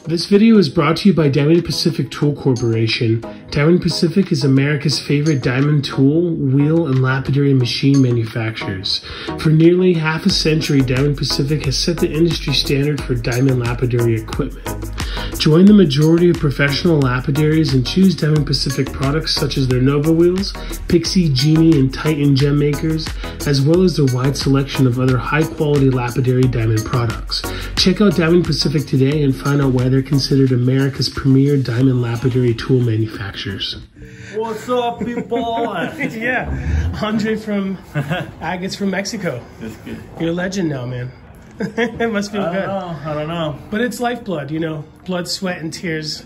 This video is brought to you by Diamond Pacific Tool Corporation. Diamond Pacific is America's favorite diamond tool, wheel, and lapidary machine manufacturers. For nearly half a century, Diamond Pacific has set the industry standard for diamond lapidary equipment. Join the majority of professional lapidaries and choose Diamond Pacific products such as their Nova wheels, Pixie, Genie, and Titan gem makers, as well as their wide selection of other high-quality lapidary diamond products. Check out Diamond Pacific today and find out why they're considered America's premier diamond lapidary tool manufacturers. What's up, people? Yeah, Andre from Agates from Mexico. That's good. You're a legend now, man. It must feel good. I don't know. But it's lifeblood, you know, blood, sweat, and tears.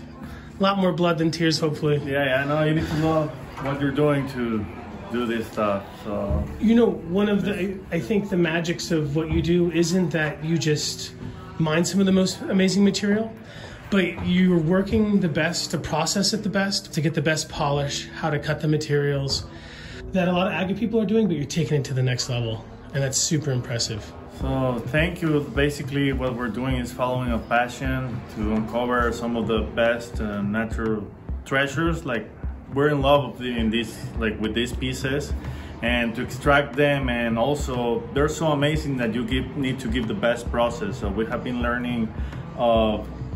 A lot more blood than tears, hopefully. Yeah, I know. You need to love what you're doing to do this stuff. So you know, one of the, I think the magics of what you do isn't that you just mine some of the most amazing material, but you're working the best to process it the best, to get the best polish, how to cut the materials that a lot of agate people are doing, but you're taking it to the next level, and that's super impressive. So thank you. Basically, what we're doing is following a passion to uncover some of the best natural treasures. Like, we're in love with these pieces, and to extract them. And also, they're so amazing that you need to give the best process. So we have been learning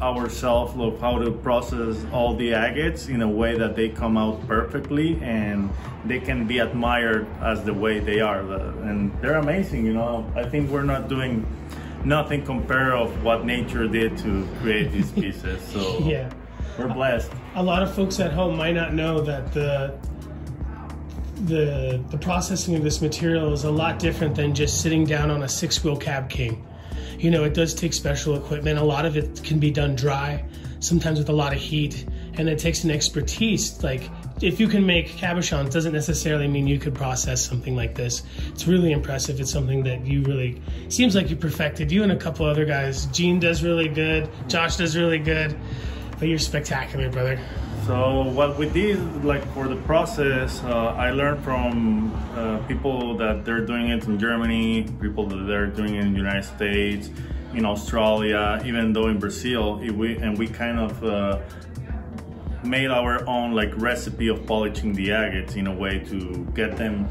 ourselves of how to process all the agates in a way that they come out perfectly and they can be admired as the way they are, and they're amazing. You know, I think we're not doing nothing compared of what nature did to create these pieces. So yeah, we're blessed. A lot of folks at home might not know that the processing of this material is a lot different than just sitting down on a 6-wheel Cab King. You know, it does take special equipment. A lot of it can be done dry, sometimes with a lot of heat, and it takes an expertise. Like, if you can make cabochons, doesn't necessarily mean you could process something like this. It's really impressive. It's something that you really, seems like you perfected. You and a couple other guys. Gene does really good, Josh does really good, but you're spectacular, brother. So what we did, like, for the process, I learned from people that they're doing it in Germany, people that they're doing it in the United States, in Australia, even though in Brazil, we kind of made our own recipe of polishing the agates in a way to get them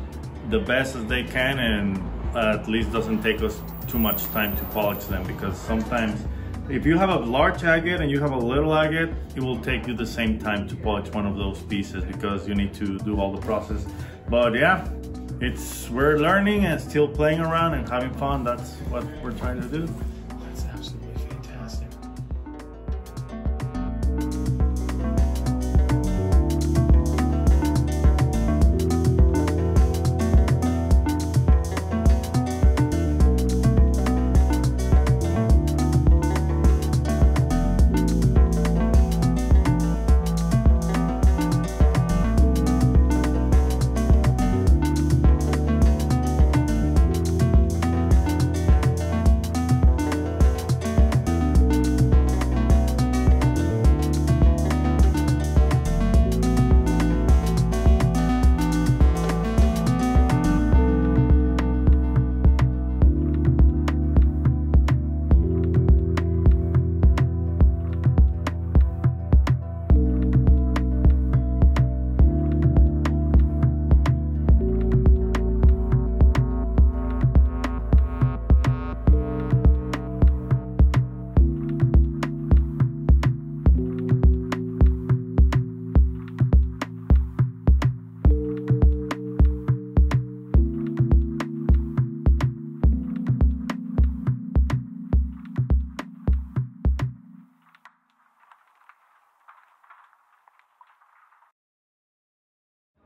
the best as they can, and at least doesn't take us too much time to polish them, because sometimes if you have a large agate and you have a little agate, it will take you the same time to polish one of those pieces because you need to do all the process. But yeah, we're learning and still playing around and having fun. That's what we're trying to do. That's absolutely fantastic.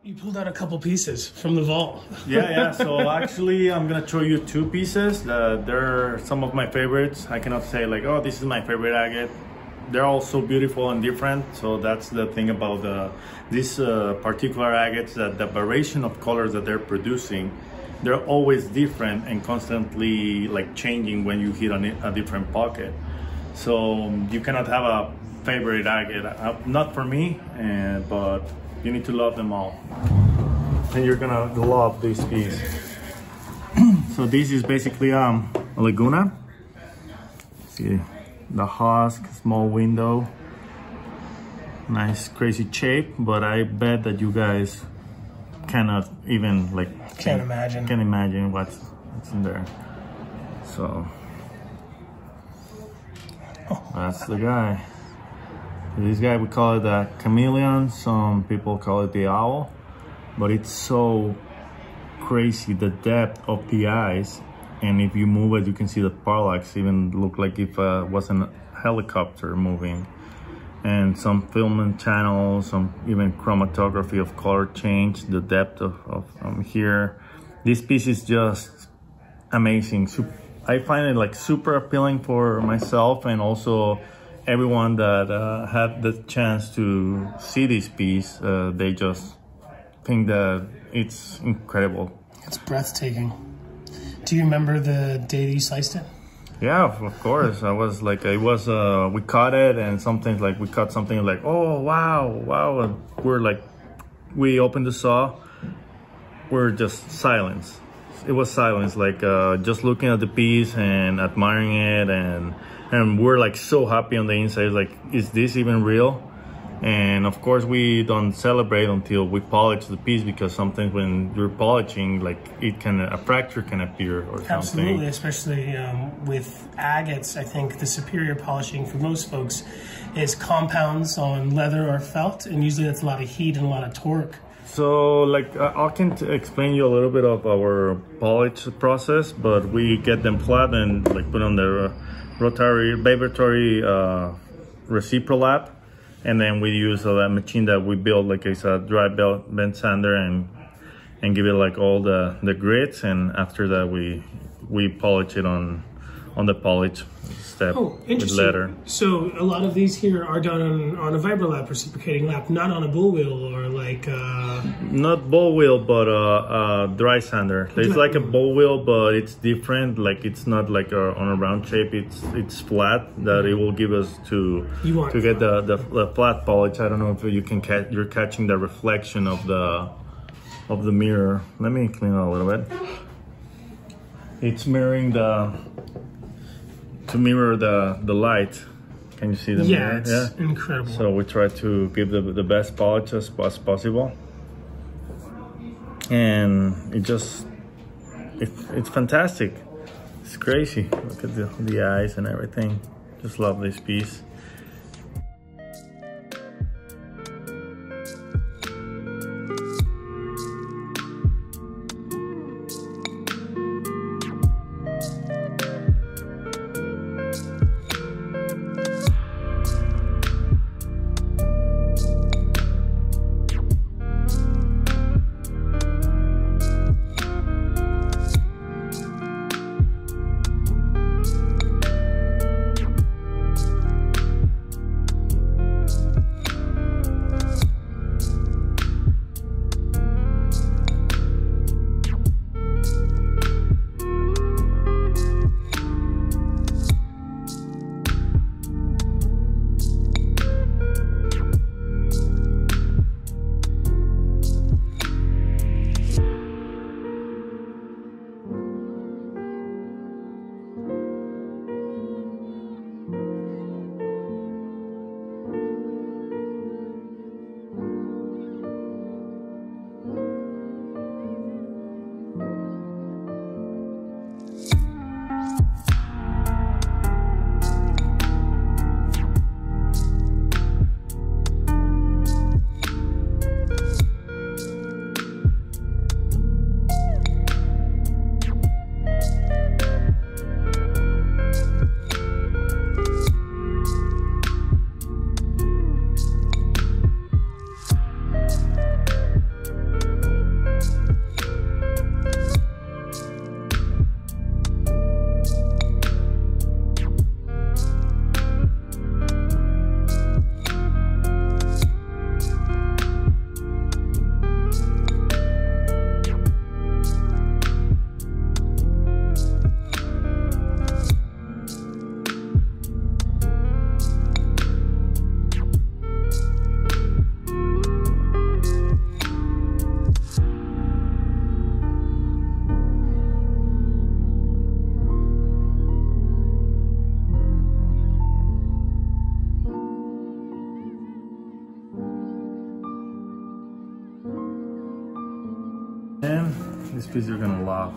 You pulled out a couple pieces from the vault. Yeah. So actually, I'm gonna show you 2 pieces. They're some of my favorites. I cannot say like, oh, this is my favorite agate. They're all so beautiful and different. So that's the thing about these particular agates, that the variation of colors that they're producing, they're always different and constantly changing when you hit on a different pocket. So you cannot have a favorite agate. Not for me, but you need to love them all. And you're gonna love this piece. So this is basically a Laguna. See, the husk, small window, nice crazy shape, but I bet that you guys cannot even like can't imagine what's in there. So that's the guy. This guy, we call it a chameleon, some people call it the owl, but it's so crazy, the depth of the eyes, and if you move it you can see the parallax even look like if it was a helicopter moving, and some filming channels, some even chromatography of color change, the depth of here. This piece is just amazing. I find it like super appealing for myself, and also everyone that had the chance to see this piece, they just think that it's incredible. It's breathtaking. Do you remember the day that you sliced it? Yeah, of course. I was like, it was, we caught it, and sometimes like we caught something like, oh, wow. And we're like, we opened the saw, we're just silence. It was silence, like just looking at the piece and admiring it, and we're like so happy on the inside, like, is this even real? And of course we don't celebrate until we polish the piece, because sometimes when you're polishing, like a fracture can appear or something. Absolutely, especially with agates. I think the superior polishing for most folks is compounds on leather or felt, and usually that's a lot of heat and a lot of torque. So like I can explain you a little bit of our polish process, but we get them flat and like put on the vibratory reciprolap. And then we use a machine that we built, like it's a dry bend sander, and give it like all the grits, and after that we polish it on the polish step with leather. So a lot of these here are done on a vibrolap, reciprocating lap, not on a bull wheel or like not bull wheel, but dry sander. It's like a bull wheel, but it's different. Like it's not like on a round shape. It's flat, that it will give us to get the flat polish. I don't know if you can you're catching the reflection of the mirror. Let me clean it a little bit. It's mirroring to mirror the light. Can you see the mirror? It's incredible. So we try to give the best polish as possible, and it's fantastic. It's crazy. Look at the eyes and everything. Just love this piece. And this piece you're gonna love.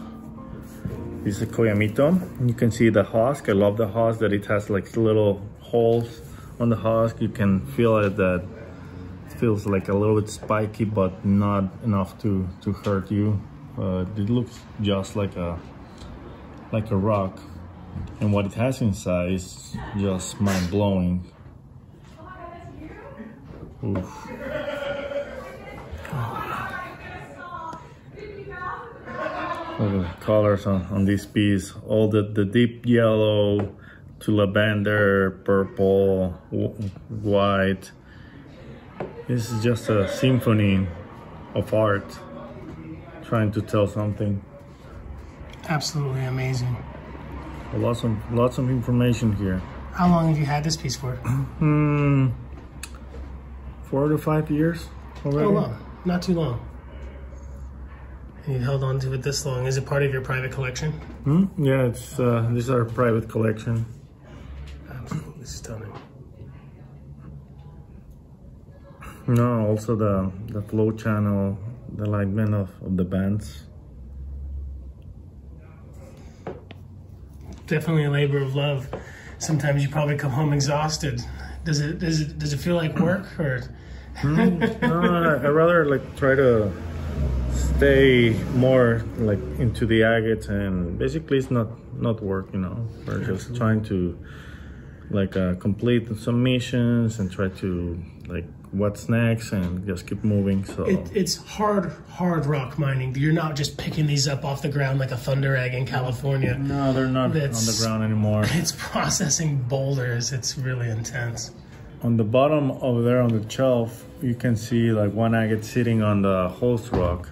This is a Koyamito. You can see the husk. I love the husk that it has like little holes on the husk. You can feel it that it feels like a little bit spiky, but not enough to hurt you. It looks just like a rock. And what it has inside is just mind-blowing. Oof. Look at the colors on this piece. All the deep yellow to lavender, purple, white. This is just a symphony of art trying to tell something. Absolutely amazing. Lots of information here. How long have you had this piece for? 4 to 5 years already. Oh, wow. Not too long. And you held on to it this long. Is it part of your private collection? Yeah, it's this is our private collection. Absolutely stunning. No, also the flow channel, the alignment of the bands. Definitely a labor of love. Sometimes you probably come home exhausted. Does it feel like work or? No, I rather like try to stay more like into the agates, and basically it's not work, you know. We're just trying to like complete some missions and try to like what's next and just keep moving. So it's hard rock mining. You're not just picking these up off the ground like a thunder egg in California. No, they're not on the ground anymore. It's processing boulders. It's really intense. On the bottom over there on the shelf, you can see like one agate sitting on the host rock.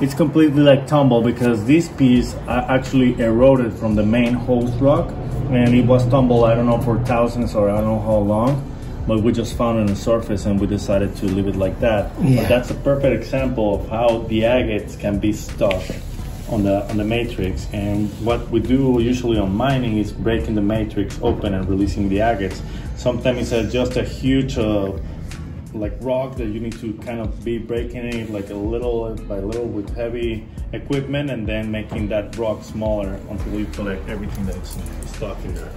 It's completely like tumbled because this piece actually eroded from the main host rock, and it was tumbled, I don't know, for thousands or I don't know how long, but we just found it on the surface and we decided to leave it like that. Yeah. But that's a perfect example of how the agates can be stuck on the matrix. And what we do usually on mining is breaking the matrix open and releasing the agates. Sometimes it's just a huge like rock that you need to kind of be breaking it like a little by little with heavy equipment, and then making that rock smaller until you collect everything that's stuck in there.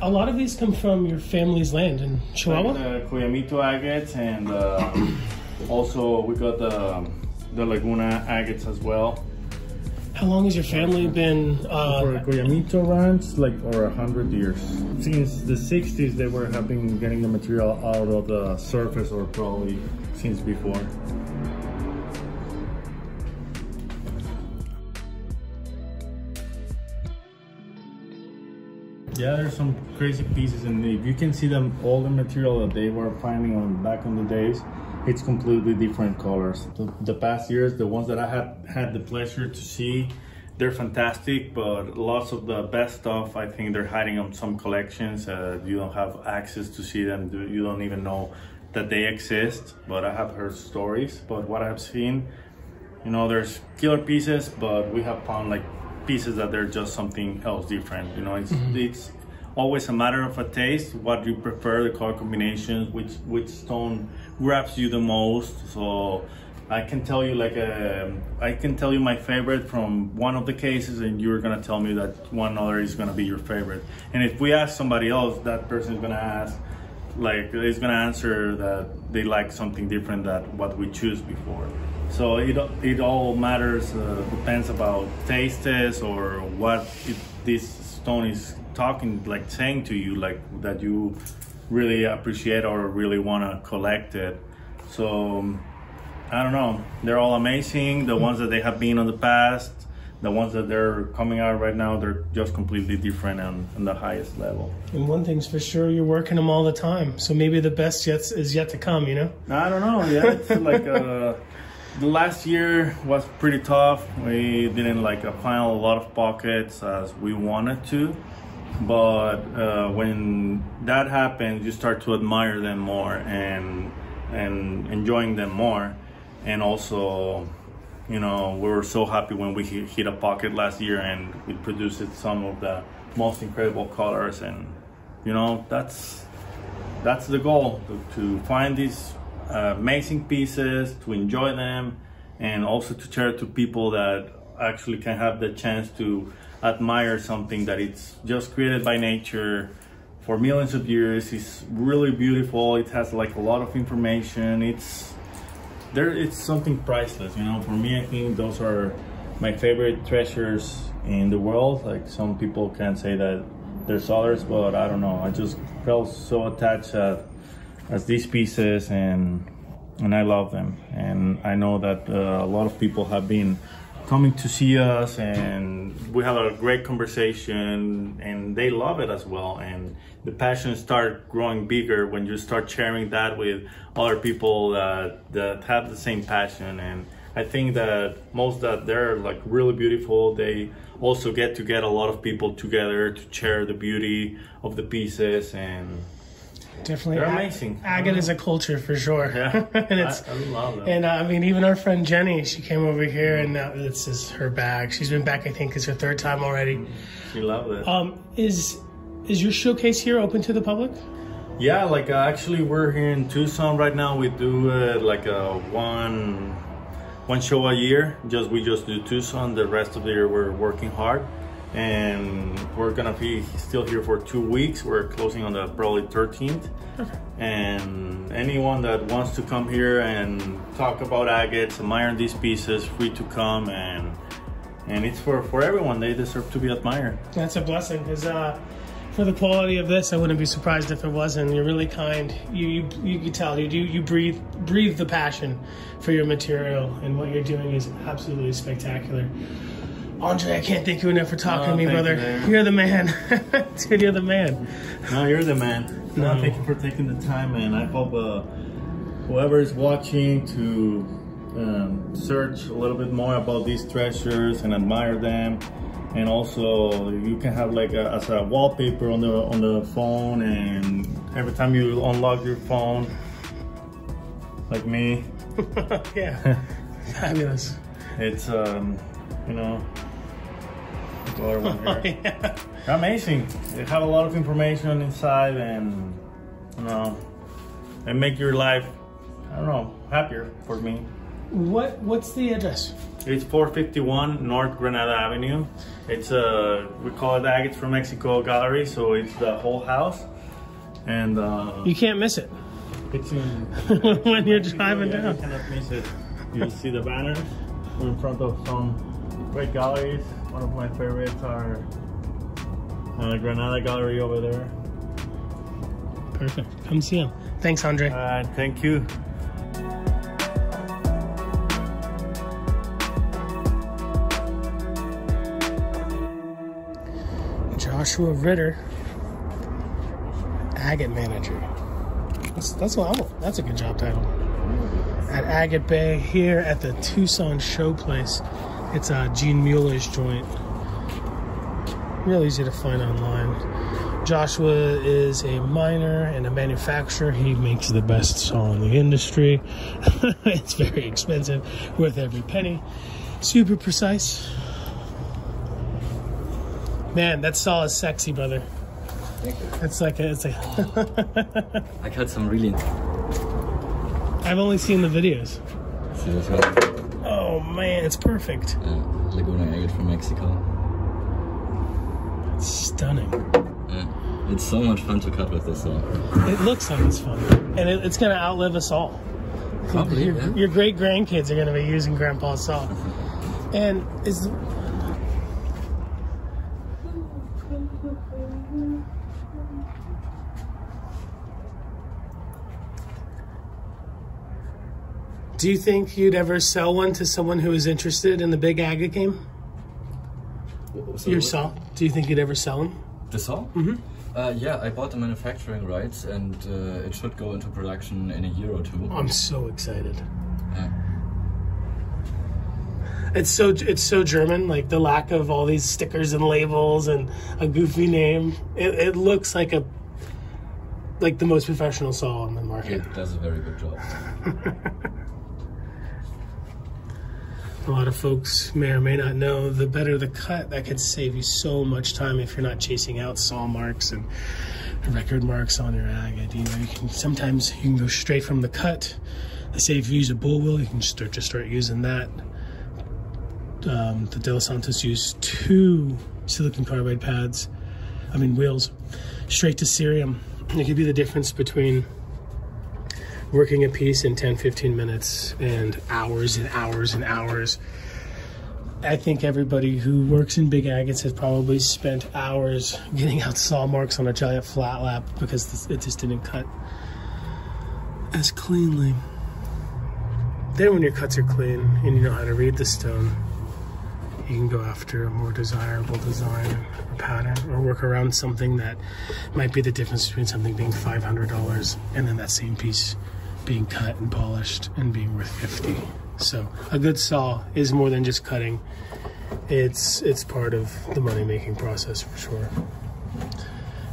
A lot of these come from your family's land in Chihuahua? Like the Koyamito agates, and also we got the Laguna agates as well. How long has your family been? For Koyamito ranch, like for 100 years. Since the 60s, they were getting the material out of the surface, or probably since before. Yeah, there's some crazy pieces, and if you can see them, all the material that they were finding on back in the days, it's completely different colors. The past years, the ones that I had the pleasure to see, they're fantastic, but lots of the best stuff, I think they're hiding on some collections. You don't have access to see them. You don't even know that they exist, but I have heard stories. But what I've seen, you know, there's killer pieces, but we have found like pieces that they're just something else different. You know, it's always a matter of a taste, what you prefer, the color combinations, which stone grabs you the most. So I can tell you I can tell you my favorite from one of the cases, and you're gonna tell me that one other is gonna be your favorite. And if we ask somebody else, that person is gonna answer that they like something different than what we choose before. So it all matters, depends about tastes or what this stone is saying to you, like that you really appreciate or really wanna collect it. So I don't know, they're all amazing. The ones that they have been on the past, the ones that they're coming out right now, they're just completely different on the highest level. And one thing's for sure, you're working them all the time. So maybe the best is yet to come, you know? I don't know, yeah, it's like the last year was pretty tough. We didn't find a lot of pockets as we wanted to. But when that happens, you start to admire them more and enjoying them more. And also, you know, we were so happy when we hit a pocket last year and we produced some of the most incredible colors. And you know, that's the goal, to find these amazing pieces, to enjoy them, and also to share to people that actually can have the chance to admire something that it's just created by nature for millions of years. It's really beautiful. It has like a lot of information. It's something priceless, you know. For me, I think those are my favorite treasures in the world. Like, some people can say that there's others, but I don't know. I just felt so attached as these pieces, and I love them. And I know that a lot of people have been coming to see us, and we have a great conversation, and they love it as well. And the passion starts growing bigger when you start sharing that with other people that have the same passion. And I think that they're like really beautiful. They also get a lot of people together to share the beauty of the pieces, and definitely, they're amazing. Agate is a culture for sure. Yeah, and I love them. And I mean, even our friend Jenny, she came over here, and now this is her bag. She's been back, I think it's her third time already. She loved it. Is your showcase here open to the public? Yeah, actually we're here in Tucson right now. We do one show a year. We just do Tucson. The rest of the year we're working hard, and we're gonna be still here for 2 weeks. We're closing on probably 13th. Okay. And anyone that wants to come here and talk about agates, admire these pieces, free to come, and it's for everyone. They deserve to be admired. That's a blessing, because for the quality of this, I wouldn't be surprised if it wasn't. You're really kind. You can tell you breathe the passion for your material, and what you're doing is absolutely spectacular. Andre, I can't thank you enough for talking to me, brother. You're the man. Dude, you're the man. No, you're the man. No, thank you for taking the time, and I hope whoever is watching to search a little bit more about these treasures and admire them. And also, you can have as a wallpaper on the phone, and every time you unlock your phone, like me. Yeah, fabulous. It's you know, the other one here. Yeah. They're amazing. They have a lot of information inside, and you know, they make your life, I don't know, happier for me. What's the address? It's 451 North Granada Avenue. It's we call it Agates from Mexico Gallery, so it's the whole house. And you can't miss it. It's in when you're driving down. You cannot miss it. You'll see the banners. We're in front of some great galleries. One of my favorites are Granada Gallery over there. Perfect. Come see him. Thanks, Andre. Thank you. Joshua Ritter, Agate Manager. That's what I want. That's a good job title. At Agate Bay, here at the Tucson Showplace. It's a Gene Mueller's joint. Real easy to find online. Joshua is a miner and a manufacturer. He makes the best saw in the industry. It's very expensive, worth every penny. Super precise. Man, that saw is sexy, brother. Thank you. It's like I cut some really... I've only seen the videos. See this one? Oh man, it's perfect. Laguna agate from Mexico. It's stunning. Yeah. It's so much fun to cut with this saw. It looks like it's fun. And it's going to outlive us all. Probably, Your great grandkids are going to be using Grandpa's saw. And is... Do you think you'd ever sell one to someone who is interested in the big agate game? So Your saw? Do you think you'd ever sell them? The saw? Mm-hmm. Yeah, I bought the manufacturing rights, and it should go into production in a year or two. I'm so excited. Yeah. It's so German, like the lack of all these stickers and labels and a goofy name. It looks like the most professional saw on the market. It does a very good job. A lot of folks may or may not know, the better the cut, that could save you so much time if you're not chasing out saw marks and record marks on your agate. You know, sometimes you can go straight from the cut. They say if you use a bull wheel, you can just start using that. The De Los Santos use 2 silicon carbide wheels, straight to cerium. It could be the difference between working a piece in 10-15 minutes and hours and hours and hours. I think everybody who works in big agates has probably spent hours getting out saw marks on a giant flat lap because it just didn't cut as cleanly. Then when your cuts are clean and you know how to read the stone, you can go after a more desirable design or pattern, or work around something that might be the difference between something being $500 and then that same piece being cut and polished and being worth $50. So a good saw is more than just cutting. It's part of the money-making process for sure.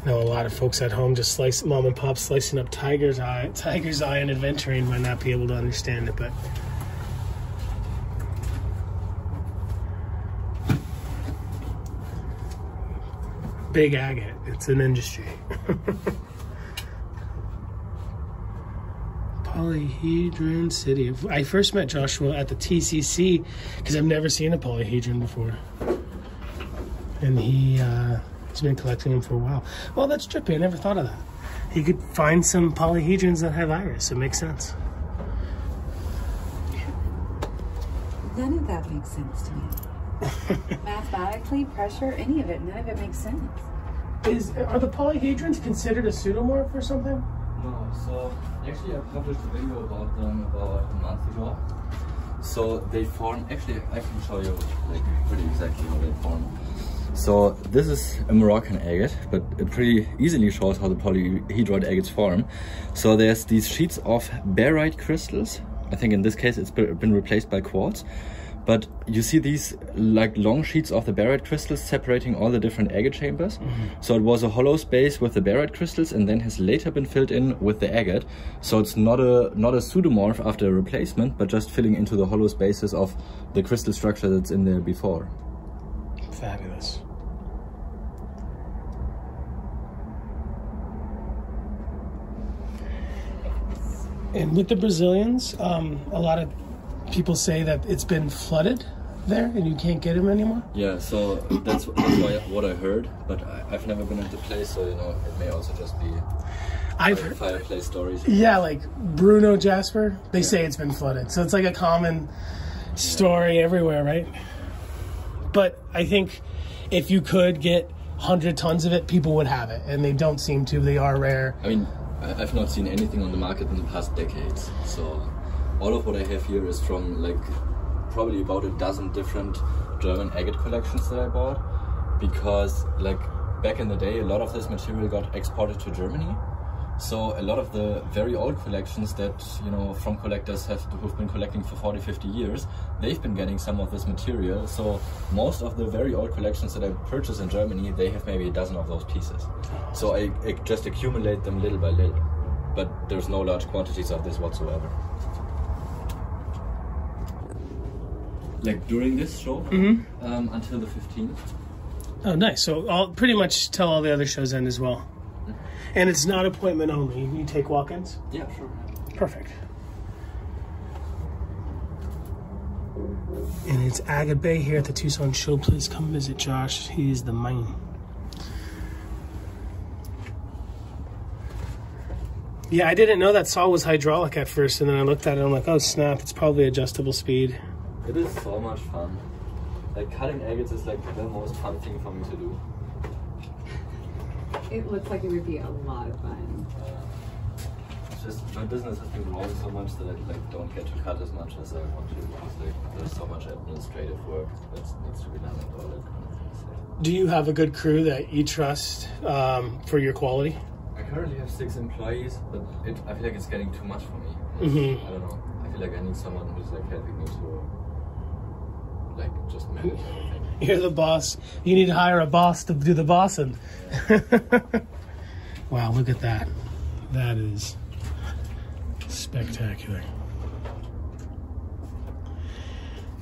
Now a lot of folks at home just mom and pop slicing up tiger's eye and adventuring might not be able to understand it, but big agate, it's an industry. Polyhedron City. I first met Joshua at the TCC because I've never seen a polyhedron before, and he's been collecting them for a while. Well, that's trippy. I never thought of that. You could find some polyhedrons that have iris. It makes sense. None of that makes sense to me. Mathematically, pressure, any of it, none of it makes sense. Are the polyhedrons considered a pseudomorph or something? No, so actually I published a video about them about a month ago. So they form, actually I can show you like pretty exactly how they form. So this is a Moroccan agate, but it pretty easily shows how the polyhedroid agates form. So there's these sheets of barite crystals. I think in this case it's been replaced by quartz. But you see these like long sheets of the barite crystals separating all the different agate chambers. Mm-hmm. So it was a hollow space with the barite crystals and then has later been filled in with the agate. So it's not a pseudomorph after a replacement, but just filling into the hollow spaces of the crystal structure that's in there before. Fabulous. And with the Brazilians, a lot of people say that it's been flooded there and you can't get them anymore? Yeah, so that's what I heard, but I've never been at the place, so you know, it may also just be fireplace stories. Yeah, like Bruno Jasper, they say it's been flooded. So it's like a common story everywhere, right? But I think if you could get 100 tons of it, people would have it, and they don't seem to. They are rare. I mean, I've not seen anything on the market in the past decades, so all of what I have here is from like probably about a dozen different German agate collections that I bought, because like back in the day a lot of this material got exported to Germany, So a lot of the very old collections that, you know, from collectors who've been collecting for 40, 50 years, they've been getting some of this material. So most of the very old collections that I purchased in Germany, they have maybe a dozen of those pieces. So I just accumulate them little by little, but there's no large quantities of this whatsoever. Like during this show, until the 15th. Oh, nice. So I'll pretty much tell all the other shows end as well. And it's not appointment only. You take walk-ins? Yeah, sure. Perfect. And it's Agate Bay here at the Tucson show. Please come visit Josh. He's the man. Yeah, I didn't know that saw was hydraulic at first, and then I looked at it and I'm like, oh snap, it's probably adjustable speed. It is so much fun. Like cutting agates is like the most fun thing for me to do. It looks like it would be a lot of fun. It's just my business has been growing so much that I like don't get to cut as much as I want to, because like there's so much administrative work that needs to be done and all that kind of thing. So. Do you have a good crew that you trust for your quality? I currently have 6 employees, but I feel like it's getting too much for me. I don't know. I feel like I need someone who's like helping me to like just manage everything. You're the boss. You need to hire a boss to do the bossing. Wow, look at that. That is spectacular.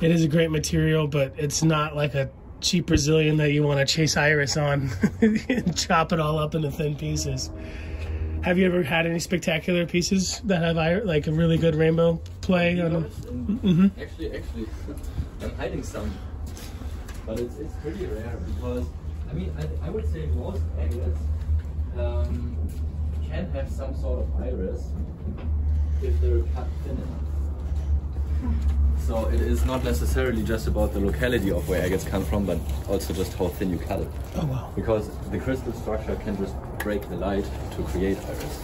It is a great material, but it's not like a cheap Brazilian that you want to chase iris on and chop it all up into thin pieces. Have you ever had any spectacular pieces that have like a really good rainbow play? Actually, I'm hiding some, but it's pretty rare because I mean I would say most agates can have some sort of iris if they're cut thin enough. So it is not necessarily just about the locality of where agates come from, but also just how thin you cut it. Oh wow! Because the crystal structure can just break the light to create iris.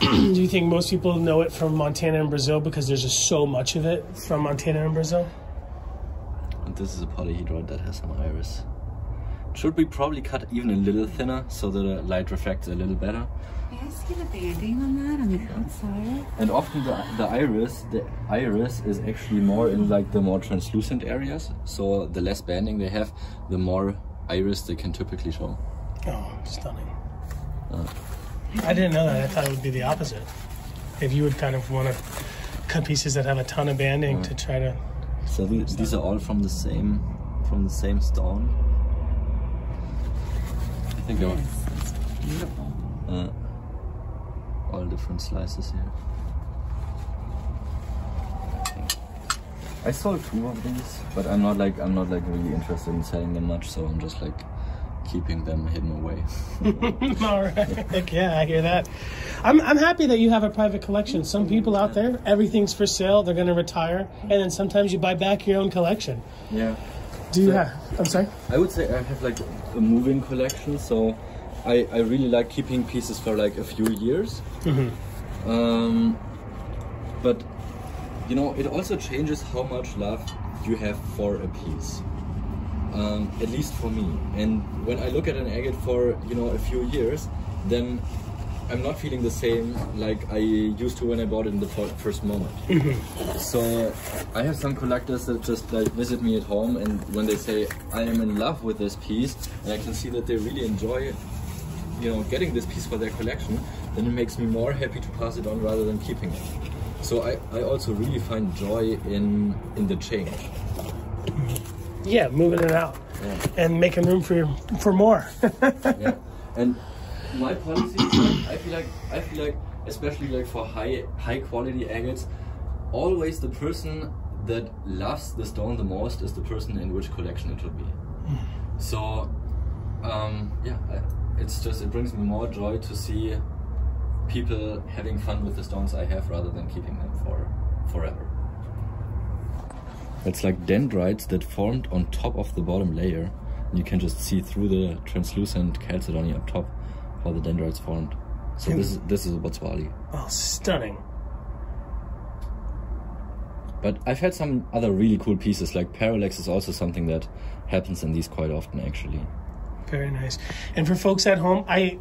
Do you think most people know it from Montana and Brazil because there's just so much of it from Montana and Brazil? And this is a polyhedron that has some iris. Should we probably cut even a little thinner so that the light refracts a little better? May I see the banding on that on the outside? And often the iris is actually more in like the more translucent areas. So the less banding they have, the more iris they can typically show. Oh, stunning. I didn't know that. I thought it would be the opposite. If you would kind of want to cut pieces that have a ton of banding to try to... So these are all from the same stone. I think Yes, it's beautiful. all different slices here. I sold 2 of these, but I'm not like really interested in selling them much, so I'm just like keeping them hidden away. All right. Yeah, I hear that. I'm happy that you have a private collection. Some people out there, everything's for sale, they're going to retire, and then sometimes you buy back your own collection. Yeah. Do you have... I'm sorry? I would say I have like a moving collection, so I really like keeping pieces for like a few years. But you know, it also changes how much love you have for a piece. At least for me. And when I look at an agate for, you know, a few years, then I'm not feeling the same like I used to when I bought it in the first moment. So I have some collectors that just like visit me at home, and when they say I am in love with this piece, and I can see that they really enjoy, you know, getting this piece for their collection, then it makes me more happy to pass it on rather than keeping it. So I also really find joy in the change. Yeah, moving it out and making room for more. Yeah, and my policy is like, I feel like especially like for high quality agates, always the person that loves the stone the most is the person in which collection it should be. So yeah, it brings me more joy to see people having fun with the stones I have rather than keeping them for forever. It's like dendrites that formed on top of the bottom layer. You can just see through the translucent chalcedony up top how the dendrites formed. So this is a Botswali. Oh, stunning. But I've had some other really cool pieces, like parallax is also something that happens in these quite often actually. Very nice. And for folks at home, I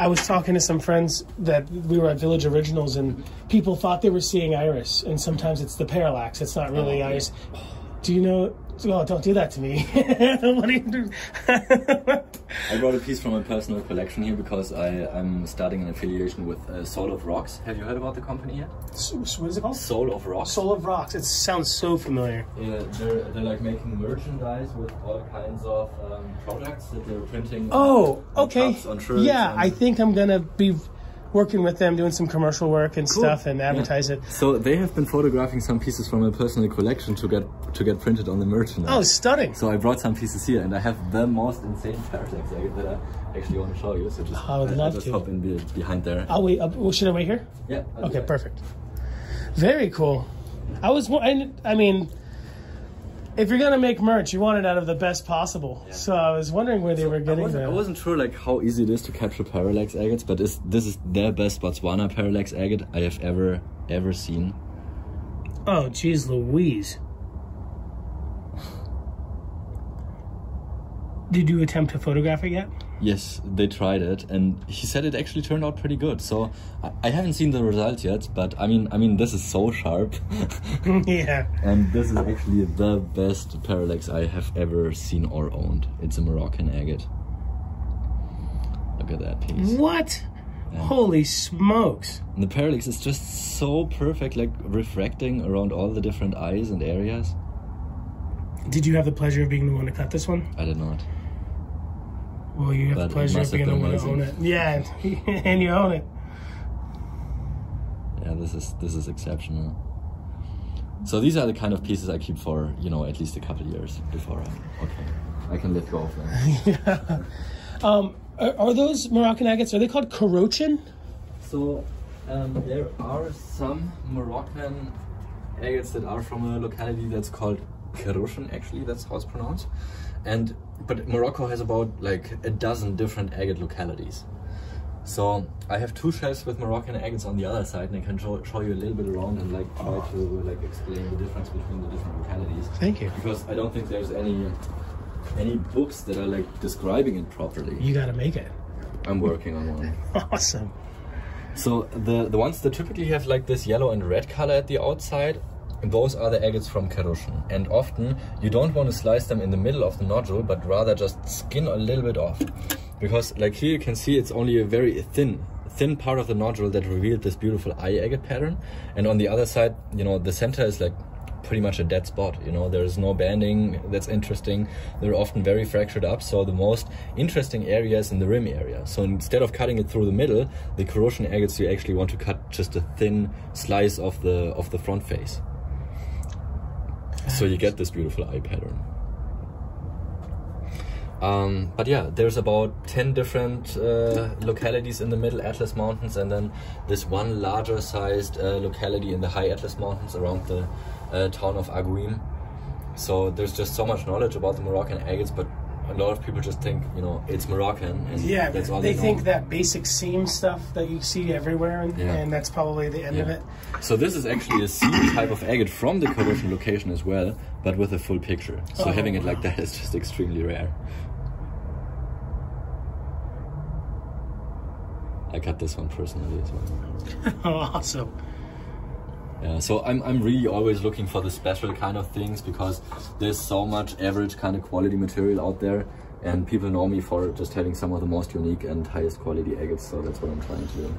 I was talking to some friends that we were at Village Originals, and people thought they were seeing iris, and sometimes it's the parallax. It's not really iris. Do you know? Oh, don't do that to me. What do you do? I brought a piece from my personal collection here because I'm starting an affiliation with Soul of Rocks. Have you heard about the company yet? What is it called? Soul of Rocks. Soul of Rocks. It sounds so familiar. Yeah, they're like making merchandise with all kinds of products that they're printing. Oh, okay. On shirts, yeah, I think I'm gonna be working with them, doing some commercial work and stuff, and advertise it. So they have been photographing some pieces from my personal collection to get printed on the merchandise. Oh, stunning! So I brought some pieces here, and I have the most insane parallax agate that I actually want to show you. So just I would love just to. hop in behind there. I'll wait. Should I wait here? Yeah. Okay, perfect. Very cool. I mean, if you're gonna make merch, you want it out of the best possible. Yeah. So I was wondering where they were getting that. I wasn't sure like how easy it is to capture parallax agates, but this is the best Botswana parallax agate I have ever seen. Oh, geez, Louise. Did you attempt to photograph it yet? Yes, they tried it, and he said it actually turned out pretty good. So I haven't seen the result yet, but I mean this is so sharp. Yeah. And this is actually the best parallax I have ever seen or owned. It's a Moroccan agate. Look at that piece. What? Yeah. Holy smokes! And the parallax is just so perfect, like refracting around all the different eyes and areas. Did you have the pleasure of being the one to cut this one? I did not. Well, you have the pleasure of being the one to own it. Yeah, and you own it. Yeah, this is exceptional. So these are the kind of pieces I keep for, you know, at least a couple of years before I can let go of them. Yeah. Are those Moroccan agates, are they called Karochin? So there are some Moroccan agates that are from a locality that's called Karochin, actually, that's how it's pronounced. But Morocco has about like a dozen different agate localities. So I have two shelves with Moroccan agates on the other side, and I can show you a little bit around and like try to like explain the difference between the different localities. Thank you. Because I don't think there's any books that are like describing it properly. You gotta make it. I'm working on one. Awesome. So the ones that typically have like this yellow and red color at the outside, those are the agates from Karochin. And often you don't want to slice them in the middle of the nodule, but rather just skin a little bit off. Because like here you can see it's only a very thin part of the nodule that revealed this beautiful eye agate pattern. And on the other side, you know, the center is like pretty much a dead spot. You know, there's no banding that's interesting. They're often very fractured up, so the most interesting area is in the rim area. So instead of cutting it through the middle, the Karochin agates, you actually want to cut just a thin slice of the front face. So you get this beautiful eye pattern. But yeah, there's about 10 different localities in the Middle Atlas Mountains, and then this one larger sized locality in the High Atlas Mountains around the town of Agouim. So there's just so much knowledge about the Moroccan agates, but a lot of people just think, you know, it's Moroccan, and yeah, that's all they know. think that basic seam stuff that you see everywhere, and that's probably the end of it. So this is actually a seam type of agate from the Karochin location as well, but with a full picture. So having it like that is just extremely rare. I cut this one personally as well. Awesome. Yeah, so I'm really always looking for the special kind of things, because there's so much average kind of quality material out there, and people know me for just having some of the most unique and highest quality agates, so that's what I'm trying to do.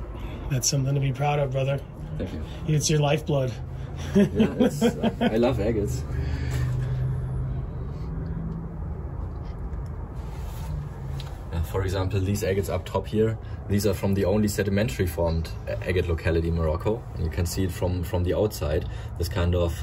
That's something to be proud of, brother. Thank you. It's your lifeblood. Yeah, I love agates. For example, these agates up top here, these are from the only sedimentary formed agate locality in Morocco. And you can see it from the outside, this kind of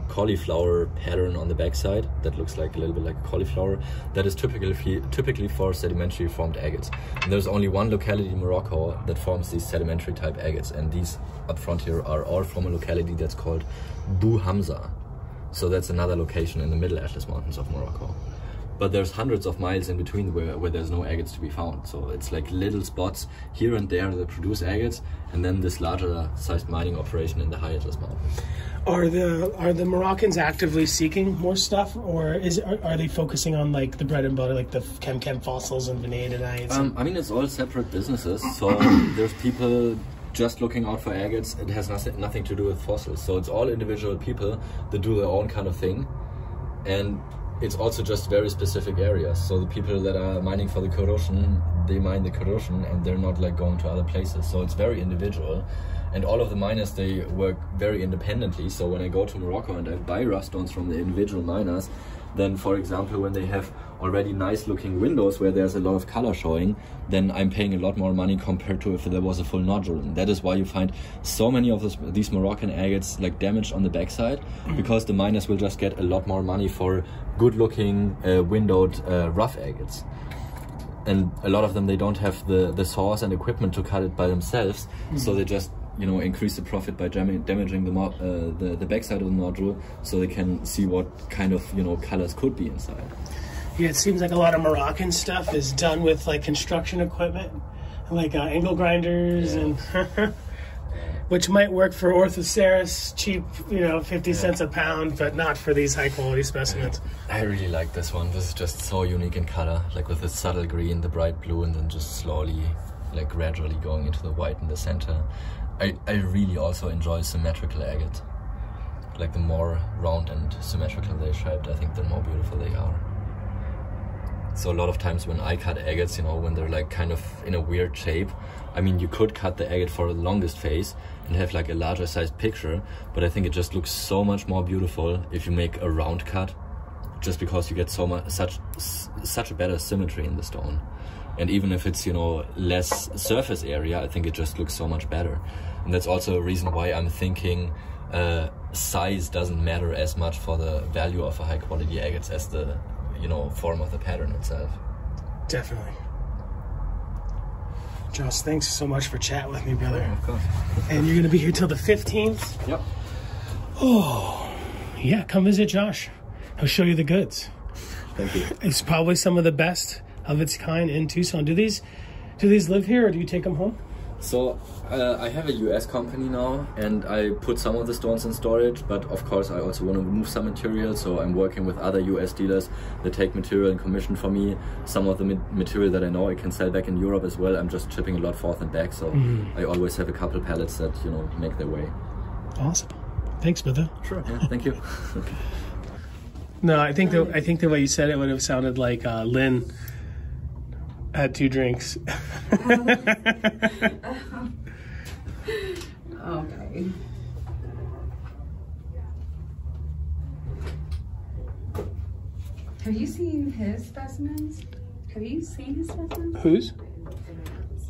cauliflower pattern on the backside that looks like a little bit like a cauliflower. That is typically for sedimentary formed agates. And there's only one locality in Morocco that forms these sedimentary type agates. And these up front here are all from a locality that's called Bou Hamza. So that's another location in the Middle Atlas Mountains of Morocco. but there's hundreds of miles in between where there's no agates to be found. So it's like little spots here and there that produce agates, and then this larger sized mining operation in the high Atlas Mountains. Are the Moroccans actively seeking more stuff, or are they focusing on like the bread and butter, like the chem fossils and vanadinites? I mean, it's all separate businesses. So there's people just looking out for agates. It has nothing to do with fossils. So it's all individual people that do their own kind of thing, and it's also just very specific areas. So the people that are mining for the corrosion, they mine the corrosion, and they're not like going to other places. So it's very individual. And all of the miners, they work very independently. So when I go to Morocco and I buy rough stones from the individual miners, then for example, when they have already nice looking windows where there's a lot of color showing, then I'm paying a lot more money compared to if there was a full nodule. And that is why you find so many of these Moroccan agates like damaged on the backside, because the miners will just get a lot more money for good looking windowed rough agates. And a lot of them, they don't have the saws and equipment to cut it by themselves, so they just increase the profit by damaging the backside of the nodule, so they can see what kind of colors could be inside. Yeah, it seems like a lot of Moroccan stuff is done with like construction equipment, like angle grinders, and which might work for Orthoceras, cheap, 50 cents a pound, but not for these high quality specimens. I really like this one. This is just so unique in color, like with the subtle green, the bright blue, and then just slowly, like gradually going into the white in the center. I really also enjoy symmetrical agate. Like the more round and symmetrical they're shaped, I think the more beautiful they are. So a lot of times when I cut agates, when they're like kind of in a weird shape, I mean, you could cut the agate for the longest phase and have like a larger sized picture, but I think it just looks so much more beautiful if you make a round cut, just because you get such a better symmetry in the stone. And even if it's, less surface area, I think it just looks so much better. And that's also a reason why I'm thinking size doesn't matter as much for the value of a high quality agates as the, form of the pattern itself. Definitely. Josh, thanks so much for chatting with me, brother. Yeah, of course. And you're going to be here till the 15th? Yep. Oh, yeah, come visit Josh. He'll show you the goods. Thank you. It's probably some of the best of its kind in Tucson. Do these live here, or do you take them home? So I have a US company now, and I put some of the stones in storage, but of course I also want to move some material, so I'm working with other US dealers that take material and commission for me. Some of the material that I know I can sell back in Europe as well. I'm just shipping a lot forth and back, so I always have a couple pallets that make their way. Awesome. Thanks, brother. Sure. Yeah, thank you. No, I think the way you said it would have sounded like Lynn had 2 drinks. Okay. Have you seen his specimens? Whose?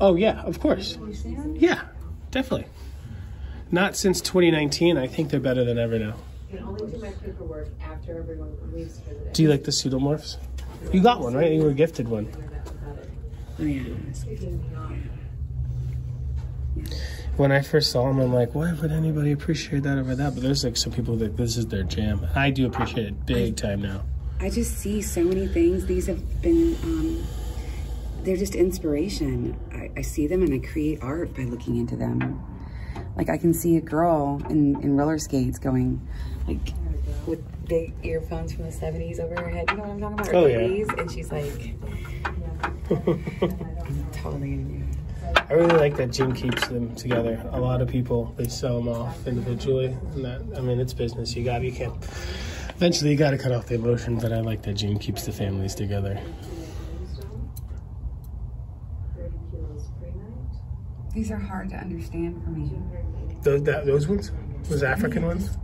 Oh yeah, of course. Have you seen them? Yeah, definitely. Not since 2019. I think they're better than ever now. You can only do my paperwork after everyone leaves for the day. Do you like the pseudomorphs? You got one, right? You were gifted one. When I first saw them, I'm like, why would anybody appreciate that over that? But there's like some people that this is their jam. I do appreciate it big time now. I just see so many things. These have been, they're just inspiration. I see them and I create art by looking into them. Like I can see a girl in roller skates going like with big earphones from the 70s over her head. You know what I'm talking about? Oh, or yeah. 80s, and she's like, totally. I really like that Jim keeps them together. A lot of people, they sell them off individually. And that, I mean, it's business. Eventually you got to cut off the emotion, but I like that Jim keeps the families together. 30 kilos pre-night. These are hard to understand for me. Those ones? Those African ones?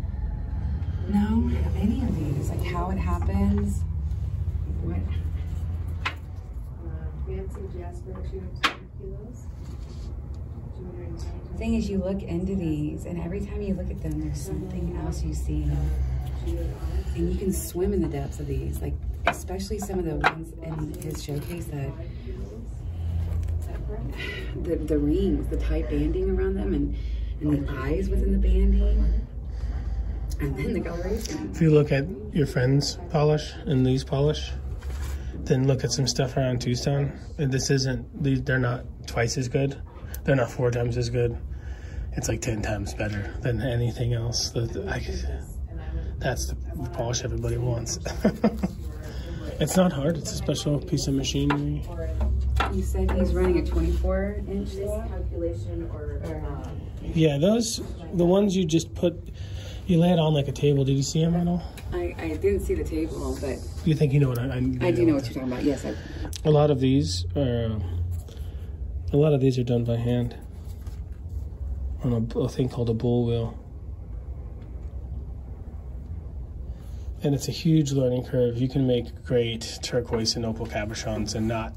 No, any of these. Like how it happens. What? Fancy Jasper, 210 kilos. The thing is, you look into these, and every time you look at them, there's something else you see. And you can swim in the depths of these, like especially some of the ones in his showcase that the rings, the tight banding around them, and the eyes within the banding, and then the coloration. If you look at your friend's polish and these polish, then look at some stuff around Tucson. And this isn't, they're not twice as good. They're not 4 times as good. It's like 10 times better than anything else. That's the polish everybody wants. It's not hard. It's a special piece of machinery. You said he's running a 24-inch calculation or yeah, those, the ones you just put, you lay it on like a table. Did you see them at all? I didn't see the table, but You think you know what I do know what you're talking about. Yes, a lot of these are done by hand on a thing called a bull wheel. And it's a huge learning curve. You can make great turquoise and opal cabochons and not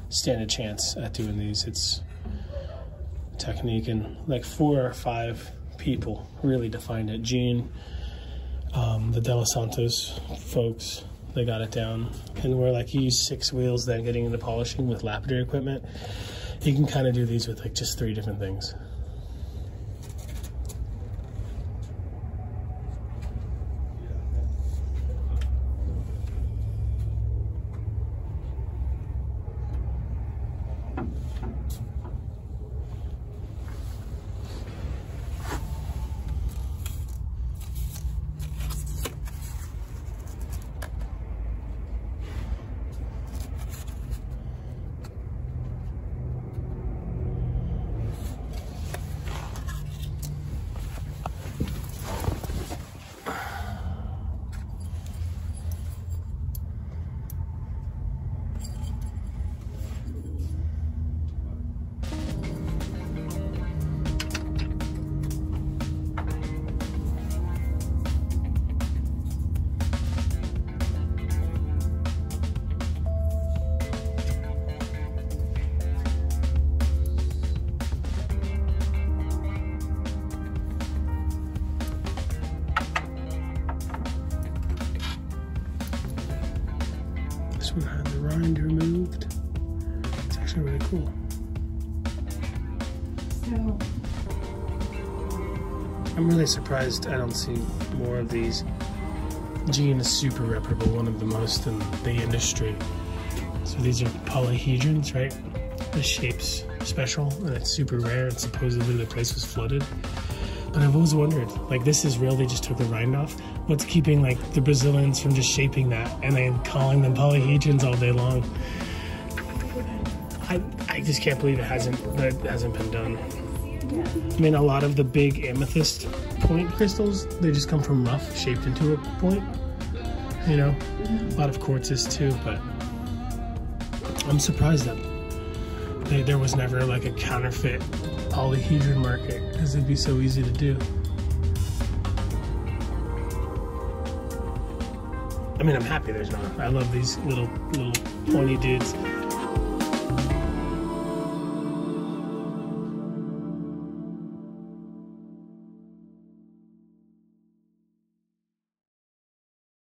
stand a chance at doing these. It's technique, and like 4 or 5 people really defined it. Gene, the De Los Santos folks, they got it down. And we're like, you use 6 wheels then getting into polishing with lapidary equipment. You can kind of do these with like just 3 different things. This one had the rind removed. It's actually really cool. so I'm really surprised I don't see more of these. Gene is super reputable, one of the most in the industry. So these are polyhedrons, right? The shape's special and it's super rare, and supposedly the place was flooded. But I've always wondered, like, this is real, they just took the rind off. What's keeping like the Brazilians from just shaping that and then calling them polyhedrons all day long? I just can't believe that hasn't been done. I mean, a lot of the big amethyst point crystals, they just come from rough shaped into a point, you know? A lot of quartzes too, but I'm surprised that there was never like a counterfeit polyhedron market, because it'd be so easy to do. I mean, I'm happy there's not. I love these little pointy dudes.